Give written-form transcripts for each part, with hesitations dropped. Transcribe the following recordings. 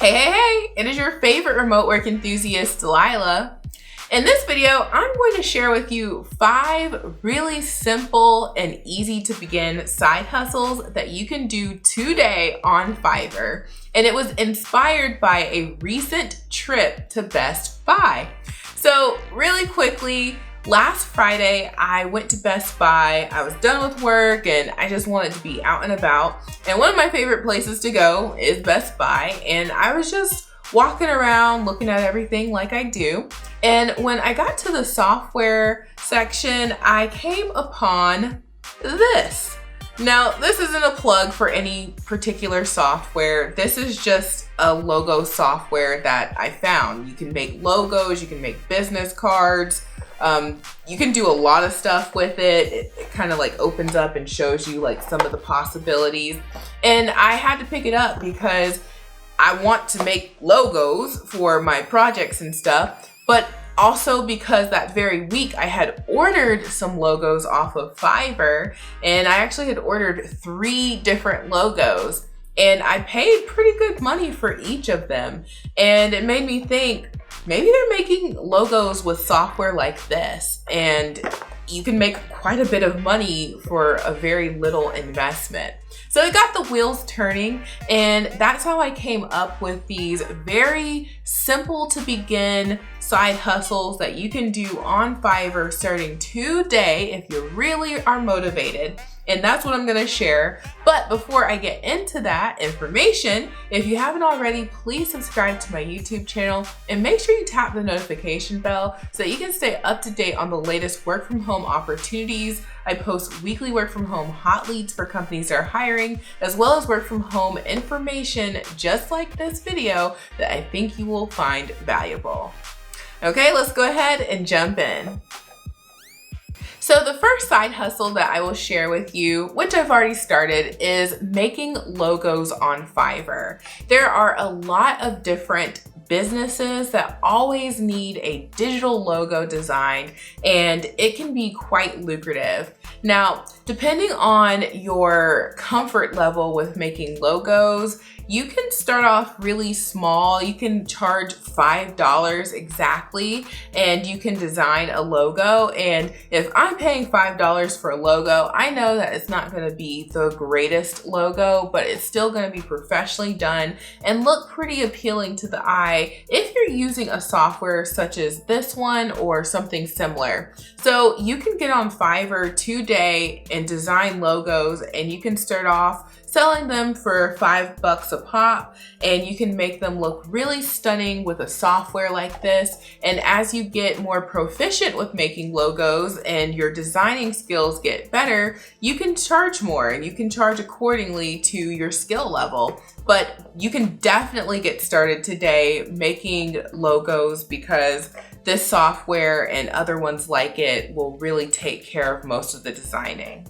Hey, it is your favorite remote work enthusiast, Delilah. In this video, I'm going to share with you 5 really simple and easy to begin side hustles that you can do today on Fiverr. And it was inspired by a recent trip to Best Buy. So really quickly, last Friday, I went to Best Buy. I was done with work and I just wanted to be out and about. And one of my favorite places to go is Best Buy. And I was just walking around looking at everything like I do. And when I got to the software section, I came upon this. Now, this isn't a plug for any particular software. This is just a logo software that I found. You can make logos, you can make business cards. You can do a lot of stuff with it. It kind of like opens up and shows you like some of the possibilities. And I had to pick it up because I want to make logos for my projects and stuff, but also because that very week I had ordered some logos off of Fiverr, and I actually had ordered 3 different logos, and I paid pretty good money for each of them. And it made me think, maybe they're making logos with software like this, and you can make quite a bit of money for a very little investment. So it got the wheels turning, and that's how I came up with these very simple to begin side hustles that you can do on Fiverr starting today if you really are motivated. And that's what I'm gonna share. But before I get into that information, if you haven't already, please subscribe to my YouTube channel and make sure you tap the notification bell so that you can stay up to date on the latest work from home opportunities. I post weekly work from home hot leads for companies that are hiring, as well as work from home information just like this video that I think you will find valuable. Okay, let's go ahead and jump in. So the first side hustle that I will share with you, which I've already started, is making logos on Fiverr. There are a lot of different businesses that always need a digital logo designed, and it can be quite lucrative. Now, depending on your comfort level with making logos, you can start off really small. You can charge $5 exactly, and you can design a logo. And if I'm paying $5 for a logo, I know that it's not going to be the greatest logo, but it's still going to be professionally done and look pretty appealing to the eye if you're using a software such as this one or something similar. So you can get on Fiverr today and design logos, and you can start off selling them for $5 a pop, and you can make them look really stunning with a software like this. And as you get more proficient with making logos and your designing skills get better, you can charge more, and you can charge accordingly to your skill level. But you can definitely get started today making logos because this software and other ones like it will really take care of most of the designing.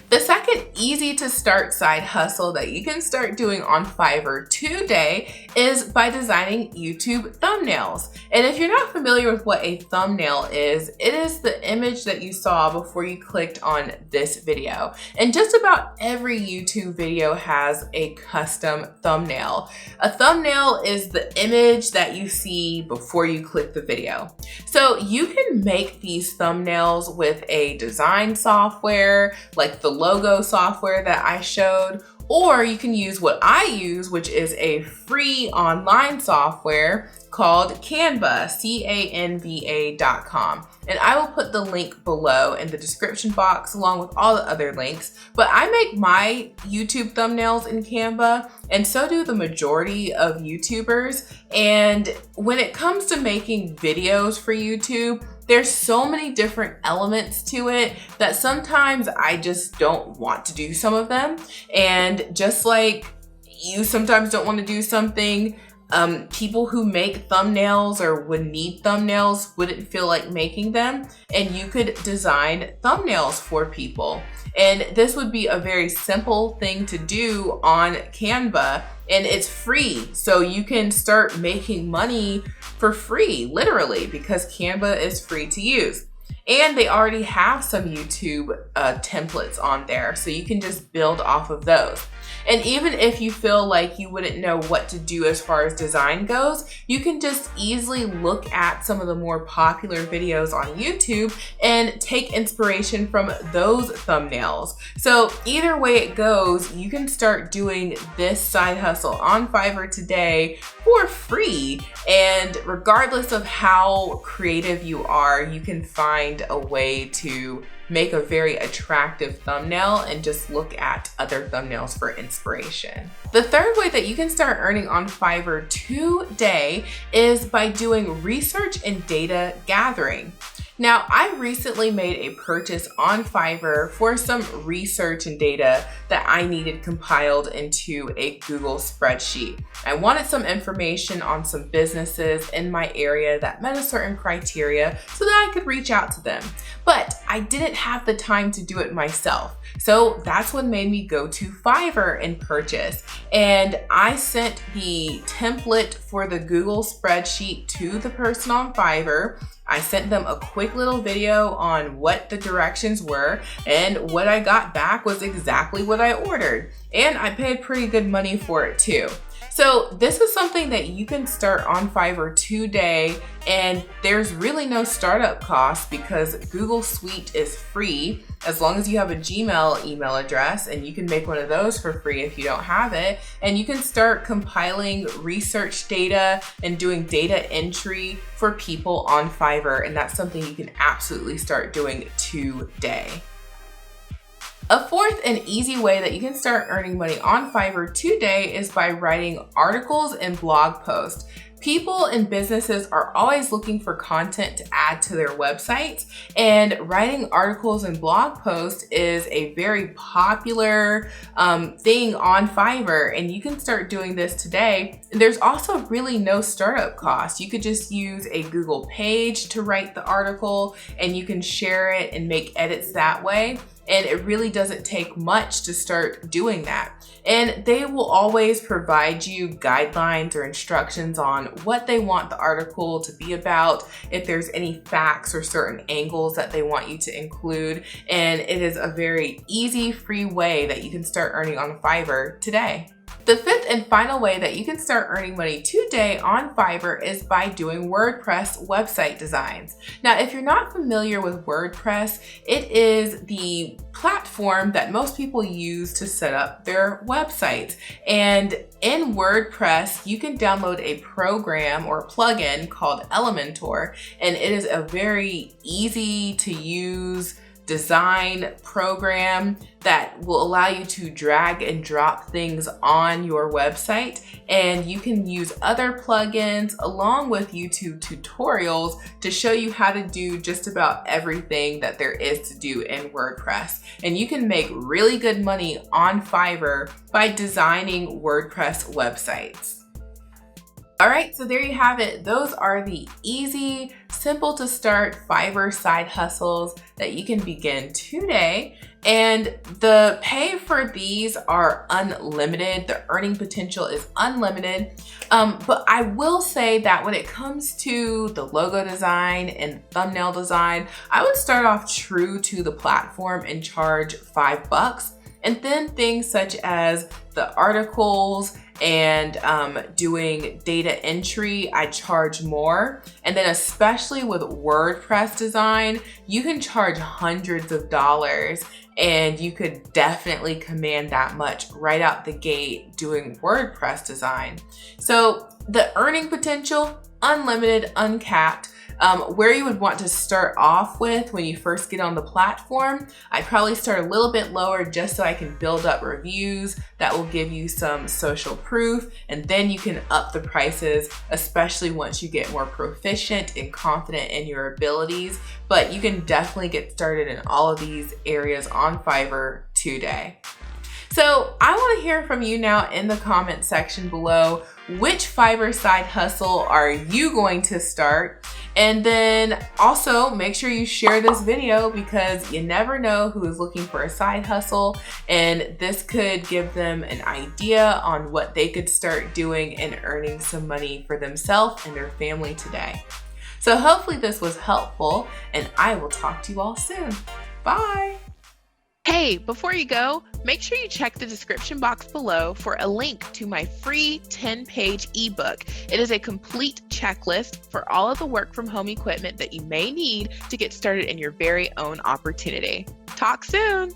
The second easy to start side hustle that you can start doing on Fiverr today is by designing YouTube thumbnails. And if you're not familiar with what a thumbnail is, it is the image that you saw before you clicked on this video. And just about every YouTube video has a custom thumbnail. A thumbnail is the image that you see before you click the video. So you can make these thumbnails with a design software like the logo software that I showed, or you can use what I use, which is a free online software called Canva, Canva.com. And I will put the link below in the description box along with all the other links. But I make my YouTube thumbnails in Canva, and so do the majority of YouTubers. And when it comes to making videos for YouTube, there's so many different elements to it that sometimes I just don't want to do some of them. And just like you sometimes don't want to do something, people who make thumbnails or would need thumbnails wouldn't feel like making them, and you could design thumbnails for people. And this would be a very simple thing to do on Canva, and it's free. So you can start making money for free, literally, because Canva is free to use. And they already have some YouTube templates on there, so you can just build off of those. And even if you feel like you wouldn't know what to do as far as design goes, you can just easily look at some of the more popular videos on YouTube and take inspiration from those thumbnails. So either way it goes, you can start doing this side hustle on Fiverr today for free. And regardless of how creative you are, you can find a way to make a very attractive thumbnail and just look at other thumbnails for inspiration. The third way that you can start earning on Fiverr today is by doing research and data gathering. Now, I recently made a purchase on Fiverr for some research and data that I needed compiled into a Google spreadsheet. I wanted some information on some businesses in my area that met a certain criteria so that I could reach out to them. But I didn't have the time to do it myself. So that's what made me go to Fiverr and purchase. And I sent the template for the Google spreadsheet to the person on Fiverr. I sent them a quick little video on what the directions were, and what I got back was exactly what I ordered. And I paid pretty good money for it too. So this is something that you can start on Fiverr today, and there's really no startup cost because Google Suite is free as long as you have a Gmail email address, and you can make one of those for free if you don't have it. And you can start compiling research data and doing data entry for people on Fiverr, and that's something you can absolutely start doing today. A fourth and easy way that you can start earning money on Fiverr today is by writing articles and blog posts. People and businesses are always looking for content to add to their websites, and writing articles and blog posts is a very popular thing on Fiverr, and you can start doing this today. There's also really no startup cost. You could just use a Google page to write the article, and you can share it and make edits that way. And it really doesn't take much to start doing that. And they will always provide you guidelines or instructions on what they want the article to be about, if there's any facts or certain angles that they want you to include. And it is a very easy, free way that you can start earning on Fiverr today. The fifth and final way that you can start earning money today on Fiverr is by doing WordPress website designs. Now, if you're not familiar with WordPress, it is the platform that most people use to set up their websites. And in WordPress, you can download a program or a plugin called Elementor, and it is a very easy to use design program that will allow you to drag and drop things on your website, and you can use other plugins along with YouTube tutorials to show you how to do just about everything that there is to do in WordPress. And you can make really good money on Fiverr by designing WordPress websites. All right, so there you have it. Those are the easy, simple to start Fiverr side hustles that you can begin today. And the pay for these are unlimited. The earning potential is unlimited. But I will say that when it comes to the logo design and thumbnail design, I would start off true to the platform and charge $5. And then things such as the articles and doing data entry, I charge more. And then especially with WordPress design, you can charge hundreds of dollars, and you could definitely command that much right out the gate doing WordPress design. So the earning potential, unlimited, uncapped. Where you would want to start off with when you first get on the platform, I'd probably start a little bit lower just so I can build up reviews that will give you some social proof, and then you can up the prices, especially once you get more proficient and confident in your abilities. But you can definitely get started in all of these areas on Fiverr today. So I want to hear from you now in the comment section below. Which Fiverr side hustle are you going to start? And then also make sure you share this video, because you never know who is looking for a side hustle, and this could give them an idea on what they could start doing and earning some money for themselves and their family today. So hopefully this was helpful, and I will talk to you all soon. Bye. Hey, before you go, make sure you check the description box below for a link to my free 10-page ebook. It is a complete checklist for all of the work from home equipment that you may need to get started in your very own opportunity. Talk soon.